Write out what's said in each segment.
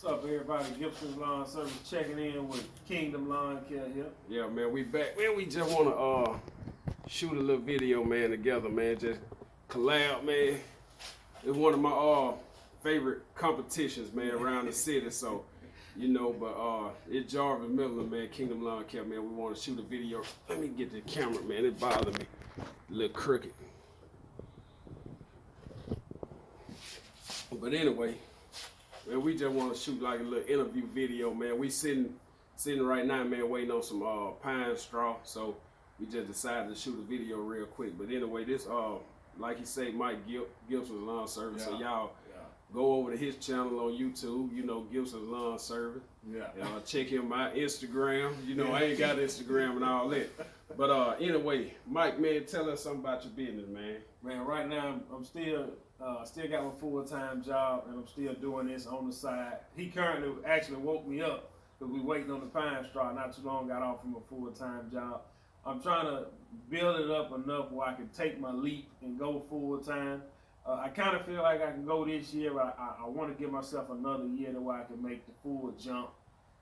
What's up, everybody? Gibson Lawn Service checking in with Kingdom Lawn Care here. Yeah, man, we back. Man, we just want to shoot a little video, man, together, man. Just collab, man. It's one of my favorite competitions, man, around the city. So, you know, but it's Jarvis Miller, man, Kingdom Lawn Care, man. We want to shoot a video. Let me get the camera, man. It bothers me. A little crooked. But anyway, man, we just want to shoot like a little interview video, man. We sitting right now, man, waiting on some pine straw. So we just decided to shoot a video real quick. But anyway, this like he said, Mike Gibson's Lawn Service. Yeah. So y'all go over to his channel on YouTube, you know, Gibson's Lawn Service. Yeah. Check him out, Instagram. You know, I ain't got Instagram and all that. But anyway, Mike, man, tell us something about your business, man. Man, right now I'm still got my full-time job, and I'm still doing this on the side. He currently actually woke me up because we waiting on the pine straw. Not too long got off from a full-time job. I'm trying to build it up enough where I can take my leap and go full-time. I kind of feel like I can go this year, but I want to give myself another year to where I can make the full jump.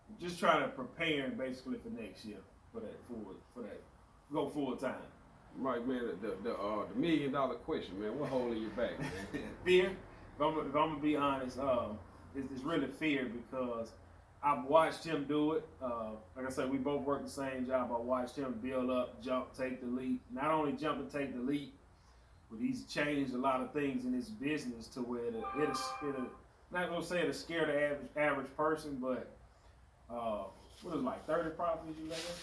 I'm just trying to prepare basically for next year for that go full-time. Right, man, the $1 million question, man. What holding you back, man? Fear. If I'm gonna be honest, it's really fear because I've watched him do it. Like I said, we both work the same job. I watched him build up, jump, take the leap. Not only jump and take the leap, but he's changed a lot of things in his business to where it'll not gonna say it'll scare the average person, but what is it, like 30 properties you let go?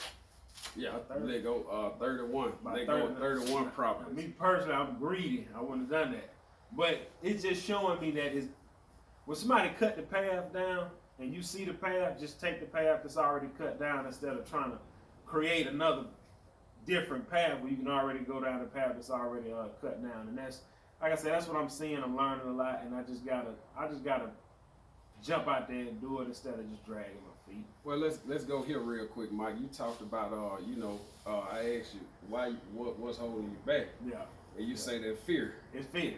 Yeah, they go 31. They go 31 properties. Me personally, I'm greedy. I wouldn't have done that. But it's just showing me that when somebody cut the path down and you see the path, just take the path that's already cut down instead of trying to create another different path where you can already go down the path that's already cut down. And that's, like I said, that's what I'm seeing. I'm learning a lot, and I just gotta jump out there and do it instead of just dragging my feet. Well, let's go here real quick, Mike. You talked about I asked you what's holding you back. Yeah. And you say that fear. It's fear.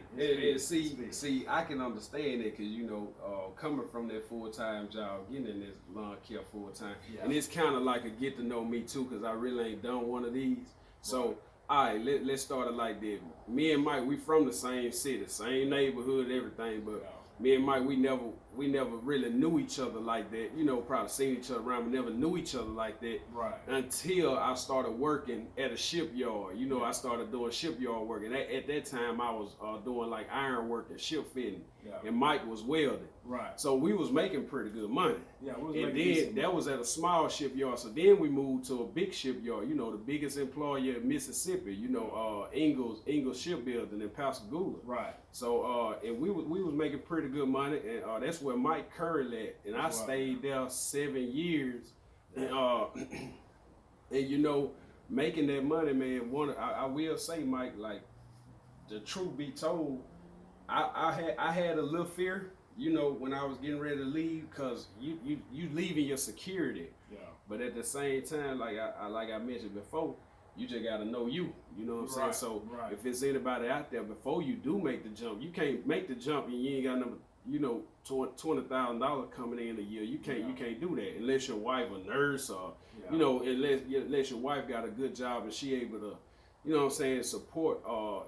See, I can understand it because coming from that full-time job, getting in this lawn care full-time, and it's kind of like a get to know me too because I really ain't done one of these. So, all right, let's start it like this. Me and Mike, we from the same city, same neighborhood, everything, but. Me and Mike, we never really knew each other like that. You know, probably seen each other around, but never knew each other like that. Right. Until I started working at a shipyard. You know, I started doing shipyard work, and at that time I was doing like iron work and ship fitting, and Mike was welding. Right. So we was making pretty good money. Yeah. And then that was at a small shipyard. So then we moved to a big shipyard. You know, the biggest employer in Mississippi. You know, Ingalls Shipbuilding in Pascagoula. Right. So and we was making pretty good money, and that's where Mike currently at, and I stayed there 7 years, and you know, making that money, man. I will say, Mike, like the truth be told, I had a little fear, you know, when I was getting ready to leave, cause you leaving your security, but at the same time, like I mentioned before. You just gotta know you know what I'm saying? So if it's anybody out there, before you do make the jump, you can't make the jump and you ain't got number, $20,000 coming in a year. You can't do that unless your wife a nurse or unless your wife got a good job and she able to, you know what I'm saying, support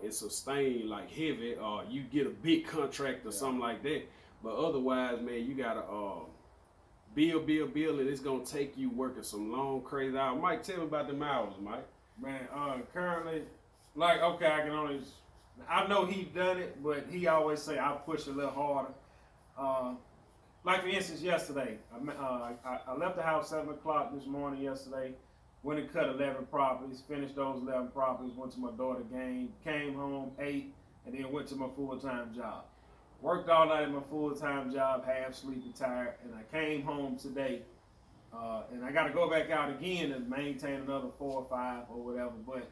and sustain like heavy, or you get a big contract or something like that. But otherwise, man, you gotta build, and it's gonna take you working some long crazy hours. Mike, tell me about them hours, Mike. Man, currently, like, okay, I know he done it, but he always say I'll push a little harder. Like for instance, yesterday, I left the house 7 o'clock this morning yesterday, went and cut 11 properties, finished those 11 properties, went to my daughter's game, came home, ate, and then went to my full-time job. Worked all night at my full-time job, half sleepy, tired, and I came home today. And I got to go back out again and maintain another 4 or 5 or whatever. But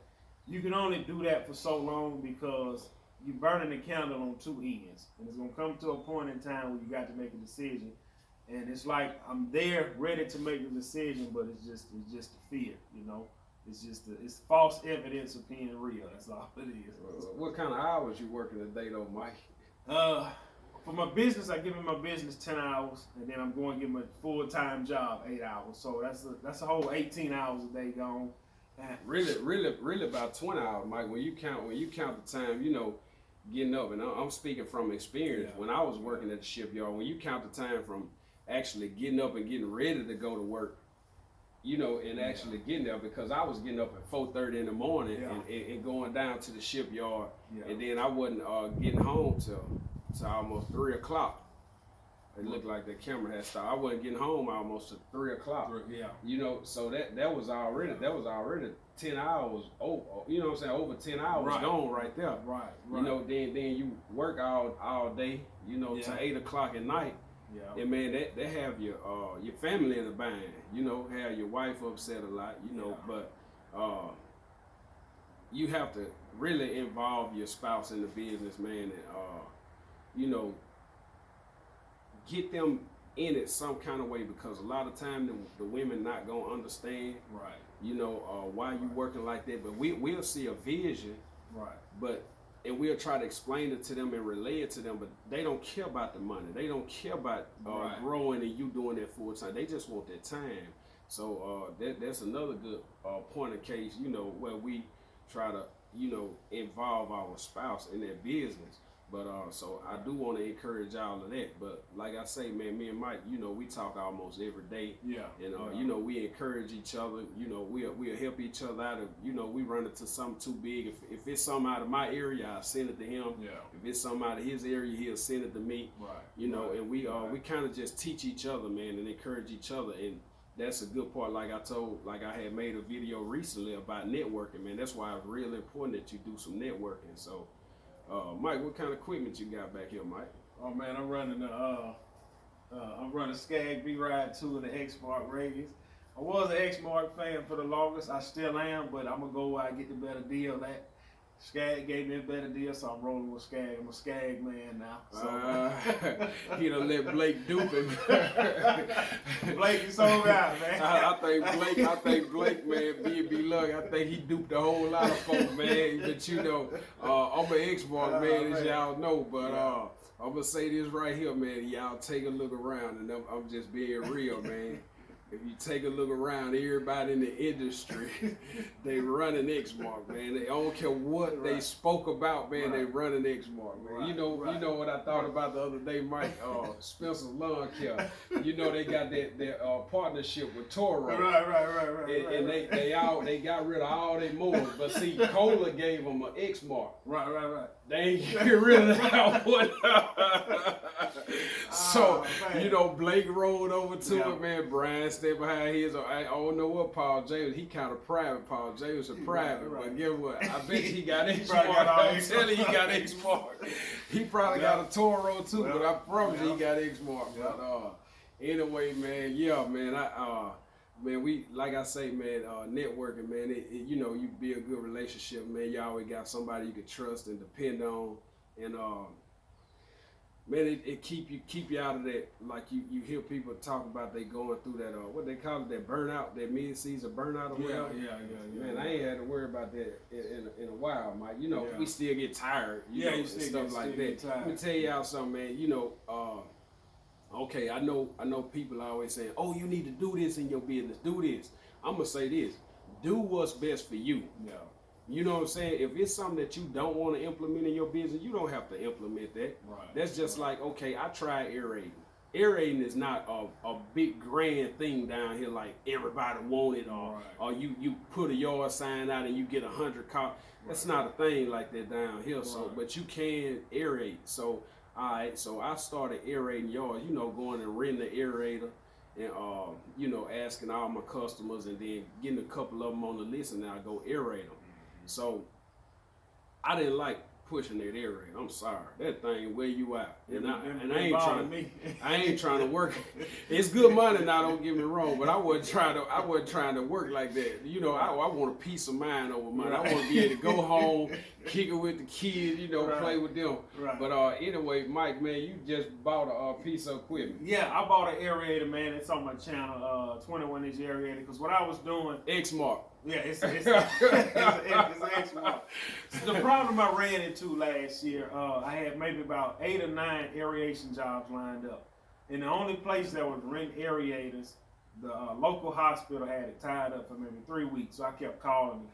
you can only do that for so long because you're burning the candle on 2 ends. And it's going to come to a point in time where you got to make a decision. And it's like I'm there ready to make the decision, but it's just the fear, you know. It's false evidence of being real. That's all it is. What kind of hours you working today though, Mike? For my business, I give me my business 10 hours, and then I'm going to get my full-time job 8 hours. So that's a whole 18 hours a day gone. And Really about 20 hours, Mike. When you count the time, you know, getting up, and I'm speaking from experience. When I was working at the shipyard, when you count the time from actually getting up and getting ready to go to work, you know, and actually getting there, because I was getting up at 4:30 in the morning and going down to the shipyard, and then I wasn't getting home till almost 3 o'clock. It looked like the camera had stopped. I wasn't getting home almost at 3 o'clock. You know, so that was already 10 hours over. You know what I'm saying? Over 10 hours gone right there. Right. You know, then you work all day. You know, till 8 o'clock at night. And man, they have your family in a bind. You know, have your wife upset a lot. You know, but you have to really involve your spouse in the business, man, and you know, get them in it some kind of way, because a lot of time the women not gonna understand, you know, why you working like that. But we'll see a vision, and we'll try to explain it to them and relay it to them, but they don't care about the money. They don't care about growing and you doing that full time. They just want that time. So that's another good point of case, you know, where we try to, you know, involve our spouse in their business. But so I do want to encourage y'all of that. But like I say, man, me and Mike, you know, we talk almost every day. And you know, we encourage each other. You know, we'll help each other out. If, you know, we run into something too big. If it's something out of my area, I send it to him. If it's something out of his area, he'll send it to me. You know, and we kind of just teach each other, man, and encourage each other. And that's a good part. Like I had made a video recently about networking, man. That's why it's real important that you do some networking. So. Mike, what kind of equipment you got back here, Mike? Oh man, I'm running Skag B-Ride 2 of the X-Mark Radius. I was an X-Mark fan for the longest. I still am, but I'm gonna go where I get the better deal. That Skag gave me a better deal, so I'm rolling with Skag. I'm a Skag man now. So. He done let Blake dupe him. Blake, you sold out, man. I think Blake, man, be lucky. I think he duped a whole lot of folks, man. But you know, I'm an X-Mark man, as y'all know. But I'm gonna say this right here, man. Y'all take a look around, and I'm just being real, man. If you take a look around, everybody in the industry, they run an X-Mark, man. They don't care what they spoke about, man. They run an X-Mark, man. You know what I thought about the other day, Mike? Spencer's Lawn Care. You know they got their partnership with Toro. Right. And they got rid of all their mowers, but see, Kohler gave them an X-Mark. Right. They ain't get rid of that one. So, you know, Blake rolled over to it, man. Brian stayed behind his. I don't know what Paul James, he kind of private. Paul James is private, but guess what? I bet he got X-Mark. I'm telling you, he got X-Mark. He probably got a Toro too, but I promise you he got X-Mark. But anyway, man, man, we, like I say, man, networking, man, you know, you build a good relationship, man. You always got somebody you can trust and depend on, and man, it keep you out of that. Like you hear people talk about they going through that what they call it, that burnout, that mid-season burnout or whatever. Yeah. Man, I ain't had to worry about that in a while, Mike. You know, we still get tired. You know, you still stuff like that. Tired. Let me tell y'all something, man. You know, okay, I know people always saying, oh, you need to do this in your business. Do this. I'm gonna say this. Do what's best for you. You know what I'm saying? If it's something that you don't want to implement in your business, you don't have to implement that. That's just like, okay, I tried aerating. Aerating is not a big grand thing down here like everybody want it, or you put a yard sign out and you get 100 cars. That's not a thing like that down here. So, but you can aerate. So, alright, so I started aerating yards, you know, going and renting the aerator and, you know, asking all my customers and then getting a couple of them on the list and then I go aerate them. So, I didn't like pushing that aerator. I'm sorry. That thing wear you out. And I ain't trying to work. It's good money now, don't get me wrong, but I wasn't trying to work like that. You know, I want a peace of mind over money. I want to be able to go home, kick it with the kids, you know, play with them. But anyway, Mike, man, you just bought a piece of equipment. Yeah, I bought an aerator, man. It's on my channel, 21-inch aerator, because what I was doing... X-Mark. Yeah, it's an extra water. So the problem I ran into last year, I had maybe about 8 or 9 aeration jobs lined up. And the only place that was rent aerators, the local hospital had it tied up for maybe 3 weeks. So I kept calling.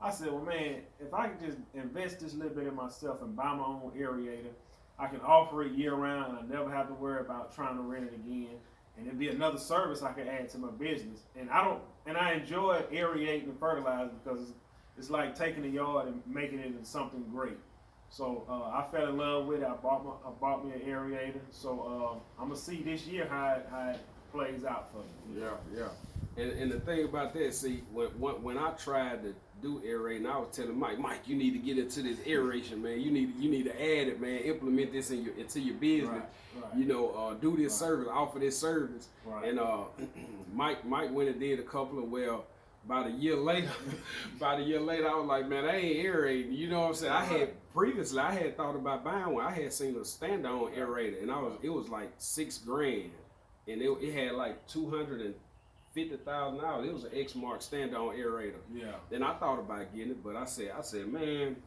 I said, well, man, if I could just invest this little bit in myself and buy my own aerator, I can offer it year round, and I never have to worry about trying to rent it again. And it'd be another service I could add to my business. And I enjoy aerating and fertilizing because it's like taking a yard and making it into something great. So I fell in love with it. I bought me an aerator. So I'm gonna see this year how it plays out for me. Yeah. And the thing about that, see, when I tried to do aerating, I was telling Mike, you need to get into this aeration, man. You need to add it, man. Implement this into your business. Right. You know, do this service, offer this service. Right. And Mike went and did a couple of about a year later, I was like, man, I ain't aerating. You know what I'm saying? I had thought about buying one. I had seen a stand-on aerator, and it was like $6,000, and it had like $250,000. It was an X-Mark stand-on aerator. Yeah. Then I thought about getting it, but I said, man,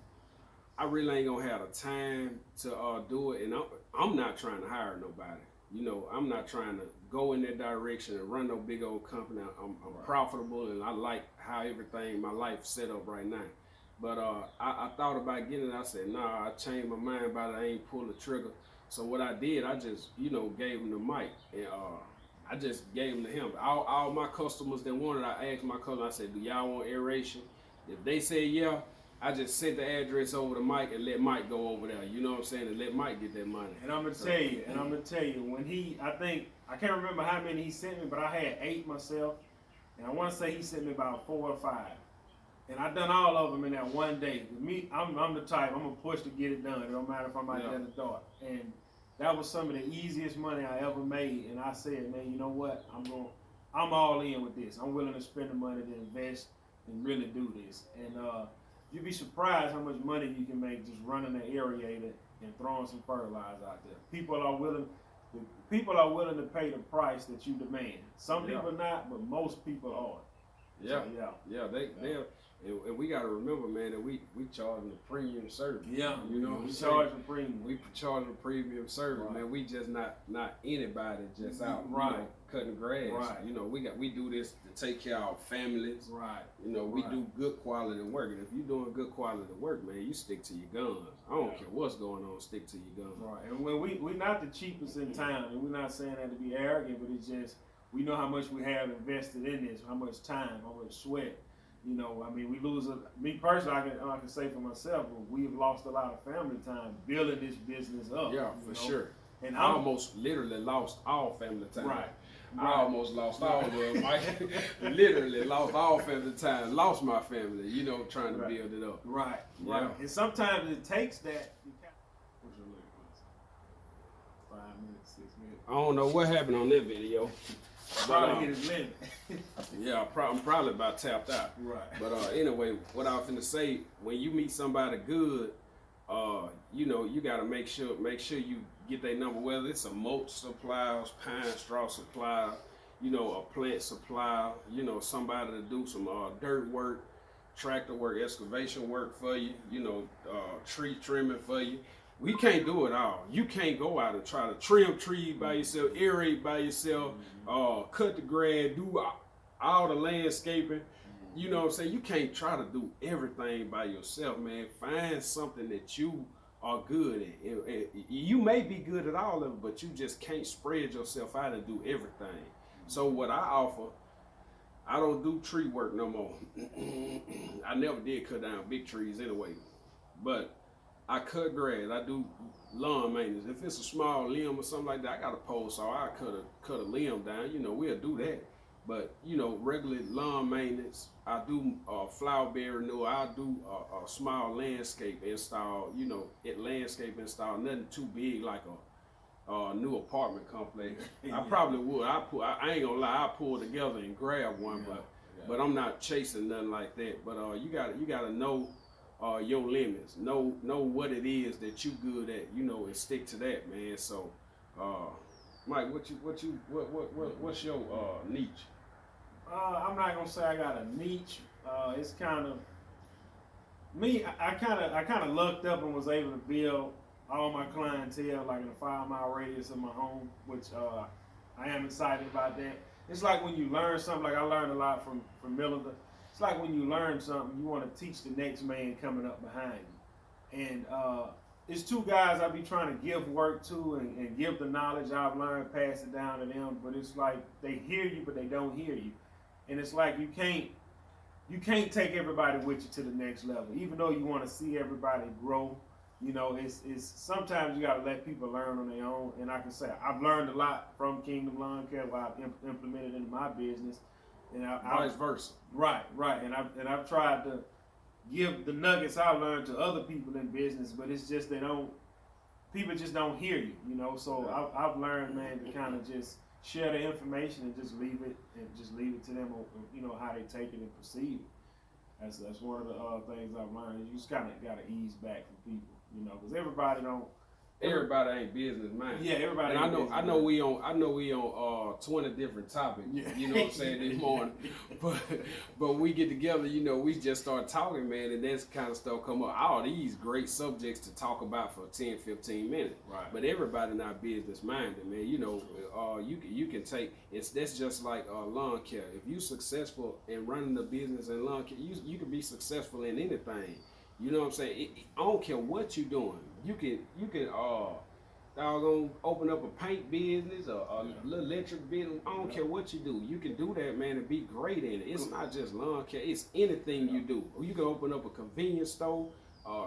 I really ain't gonna have the time to do it, and I'm not trying to hire nobody. You know, I'm not trying to go in that direction and run no big old company. I'm profitable, and I like how my life set up right now. But I thought about getting it. I said, nah, I changed my mind about it. I ain't pull the trigger. So what I did, I just, gave him the mic, and I just gave them to him. All my customers that wanted, I asked my customers, I said, do y'all want aeration? If they say yeah, I just sent the address over to Mike and let Mike go over there. You know what I'm saying? And let Mike get that money. And I'm gonna tell you, when I can't remember how many he sent me, but I had 8 myself, and I want to say he sent me about 4 or 5. And I done all of them in that one day. With me, I'm the type, I'm gonna push to get it done. It don't matter if I'm out there in the dark. And that was some of the easiest money I ever made. And I said, man, you know what? I'm all in with this. I'm willing to spend the money to invest and really do this. And you'd be surprised how much money you can make just running an aerator and throwing some fertilizer out there. People are willing to pay the price that you demand. Some people not, but most people are. Yeah, So, and we got to remember, man, that we charging a premium service. Yeah, you know, we charge a premium. We charging a premium service, man. We just not anybody just out cutting grass. Right. You know, we do this to take care of our families. Right. You know, we do good quality work, and if you're doing good quality work, man, you stick to your guns. I don't care what's going on, stick to your guns. Right. And when we're not the cheapest in town, and we're not saying that to be arrogant, but it's just we know how much we have invested in this, how much time, how much sweat. You know, I mean, me personally, I can say for myself, we've lost a lot of family time building this business up. Yeah, for sure. And I almost literally lost all family time. Right. I almost lost all of them. Literally lost all family time. Lost my family, trying to build it up. Right. Yeah. Right. And sometimes it takes that. What's your limit? 5 minutes, 6 minutes. I don't know what happened on that video. Probably hit his limit. Yeah, I'm probably about tapped out. Right. But anyway, what I was finna say, when you meet somebody good, you gotta make sure you get their number, whether it's a mulch supplier, pine straw supplier, a plant supplier, somebody to do some dirt work, tractor work, excavation work for you, tree trimming for you. We can't do it all. You can't go out and try to trim trees by yourself, aerate by yourself, cut the grass, do all the landscaping. You know what I'm saying? You can't try to do everything by yourself, man. Find something that you are good at. You may be good at all of it, but you just can't spread yourself out and do everything. So what I offer, I don't do tree work no more. I never did cut down big trees anyway, but I cut grass. I do lawn maintenance. If it's a small limb or something like that, I got a pole saw. I cut a limb down. We'll do that. But regular lawn maintenance. I do flower bed renewal. I do a small landscape install. Landscape install. Nothing too big like a new apartment complex. I probably would. I ain't gonna lie. I pull together and grab one, but I'm not chasing nothing like that. But you gotta know your limits. Know what it is that you good at. And stick to that, man. So, Mike, what's your niche? I'm not gonna say I got a niche. It's kind of me. I kind of lucked up and was able to build all my clientele like in a 5-mile radius of my home, which I am excited about that. It's like when you learn something. Like I learned a lot from Millender. It's like when you learn something, you want to teach the next man coming up behind you. And it's two guys I be trying to give work to and give the knowledge I've learned, pass it down to them. But it's like they hear you, but they don't hear you. And it's like you can't take everybody with you to the next level, even though you want to see everybody grow. You know, it's sometimes you got to let people learn on their own. And I can say I've learned a lot from Kingdom Lawn Care, what I've implemented into my business, and vice versa. Right. And I've tried to give the nuggets I learned to other people in business, but it's just people just don't hear you. You know, so I've learned, man, to kind of just share the information and just leave it to them, you know, how they take it and perceive it. That's one of the things I've learned. You just kind of got to ease back from people, you know, because everybody ain't business minded. Yeah, everybody. And I know we on 20 different topics. Yeah. You know what I'm saying, this morning. but we get together, you know, we just start talking, man, and that's kind of stuff come up. All these great subjects to talk about for 10, 15 minutes. Right. But everybody not business minded, man. You know, you can take that's just like lawn care. If you successful in running the business in lawn care, you can be successful in anything. You know what I'm saying? I don't care what you're doing. You can doggone open up a paint business or a little electric business. I don't care what you do. You can do that, man, and be great in it. It's not just lawn care. It's anything you do. You can open up a convenience store,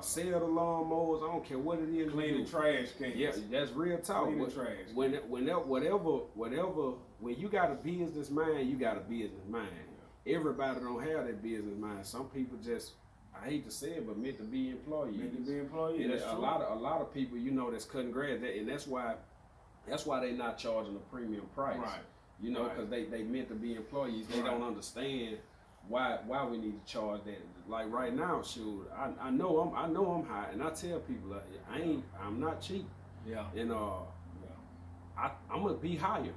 sell the lawnmowers. I don't care what it is. Clean the trash cans. Yeah, that's real talk. Clean the trash. When you got a business mind, you got a business mind. Everybody don't have that business mind. Some people just, I hate to say it, but meant to be employees. Meant to be employees. And a lot of people, you know, that's cutting grass, and that's why they not charging a premium price. Right. You know, because they meant to be employees. They don't understand why we need to charge that. Like right now, shoot, I know I'm high, and I tell people I'm not cheap. Yeah. And I'm gonna be higher.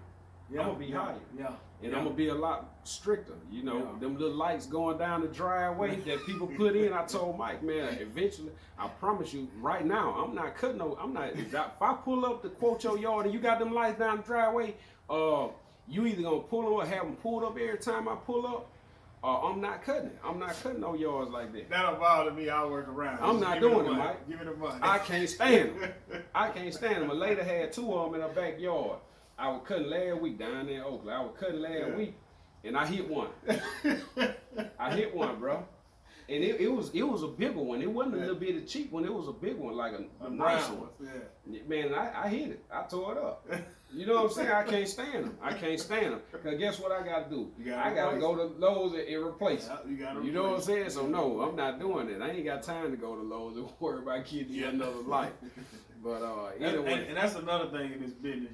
Yeah. I'm gonna be higher. Yeah. And I'm gonna be a lot stricter, you know. Them little lights going down the driveway that people put in. I told Mike, man, eventually, I promise you, right now, I'm not cutting no. If I pull up to quote your yard and you got them lights down the driveway, you either gonna pull them or have them pulled up every time I pull up, or I'm not cutting it. I'm not cutting no yards like that. That'll bother me. I'll work around. I'm not doing it, Mike. Give me the money. I can't stand them. I can't stand them. A lady had 2 of them in her backyard. I was cutting last week down there in Oakland. I was cutting last week, and I hit one. I hit one, bro. And it was a bigger one. It wasn't a little bit of cheap one. It was a big one, like a nice one. Yeah. Man, I hit it. I tore it up. You know what I'm saying? I can't stand them. I can't stand them. Because guess what I got to do? I got to go to Lowe's and replace it. You know what I'm saying? So, no, I'm not doing that. I ain't got time to go to Lowe's and worry about getting you another light. But and that's another thing in this business.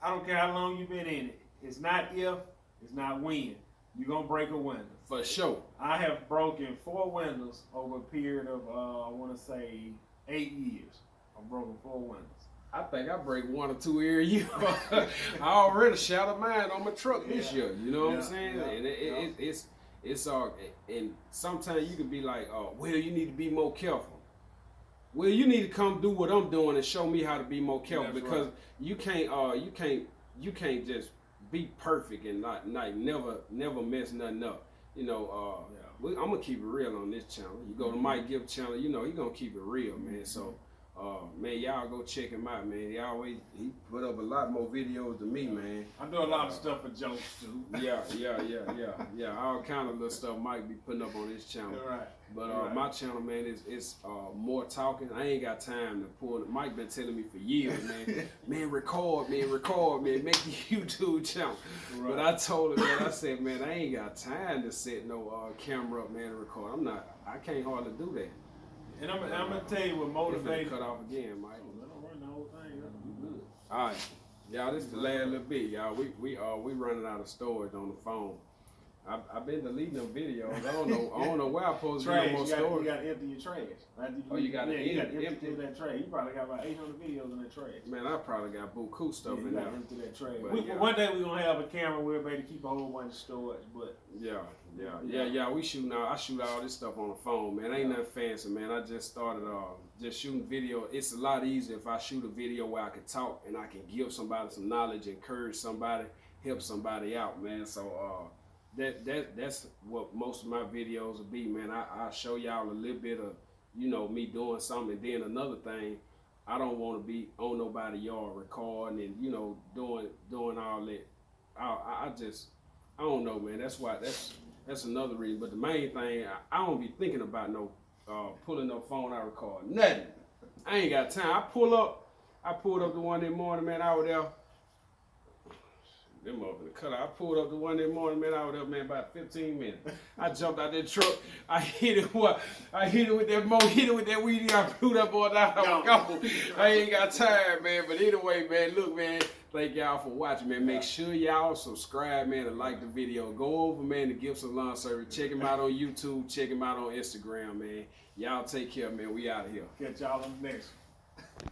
I don't care how long you've been in it. It's not if, it's not when. You're gonna break a window. For sure. I have broken 4 windows over a period of I want to say 8 years. I've broken 4 windows. I think I break 1 or 2 every year. I already shattered mine on my truck this year. You know what I'm saying? Yeah. And it's and sometimes you can be like, well, you need to be more careful. Well, you need to come do what I'm doing and show me how to be more careful. That's because right. you can't just be perfect and not never mess nothing up. You know, I'm gonna keep it real on this channel. You go to Mike Gibb channel, you know he gonna keep it real, man. So, man, y'all go check him out, man. He put up a lot more videos than me, man. I do a lot of stuff for jokes too. Yeah. All kind of little stuff Mike be putting up on his channel. Right. But my channel, man, is more talking. I ain't got time to pull. Mike been telling me for years, man. Man, record, man, make the YouTube channel. Right. But I told him, man, I said, man, I ain't got time to set no camera up, man, and record. I can't hardly do that. And I'm gonna tell you what motivated. Cut off again, Mike. All right, y'all. This is the last little bit, y'all. We running out of storage on the phone, I've been deleting them videos. I don't know where I'm supposed to trash. do no more You stories. got to empty your trash. You got to empty that trash. You probably got about 800 videos in that trash. Man, I probably got buku stuff in there. Empty that trash. But One day we're gonna have a camera where we're able to keep a whole bunch of storage. But we shooting out. I shoot all this stuff on the phone, man. Ain't nothing fancy, man. I just started just shooting video. It's a lot easier if I shoot a video where I can talk and I can give somebody some knowledge, encourage somebody, help somebody out, man. So that's what most of my videos will be, man. I show y'all a little bit of, me doing something. And then another thing, I don't want to be on nobody's yard recording and, doing all that. I don't know, man. That's another reason. But the main thing, I don't be thinking about pulling no phone out record. Nothing. I ain't got time. I pulled up the one that morning, man. I was there. Them up in the cut. I pulled up the one that morning, man. I was there, man, about 15 minutes. I jumped out that truck. I hit it with that weed. I blew that boy down. I ain't got time, man. But anyway, man, look, man. Thank y'all for watching, man. Make sure y'all subscribe, man, and like the video. Go over, man, to Gibson Lawn Service. Check him out on YouTube. Check him out on Instagram, man. Y'all take care, man. We out of here. Catch y'all on the next one.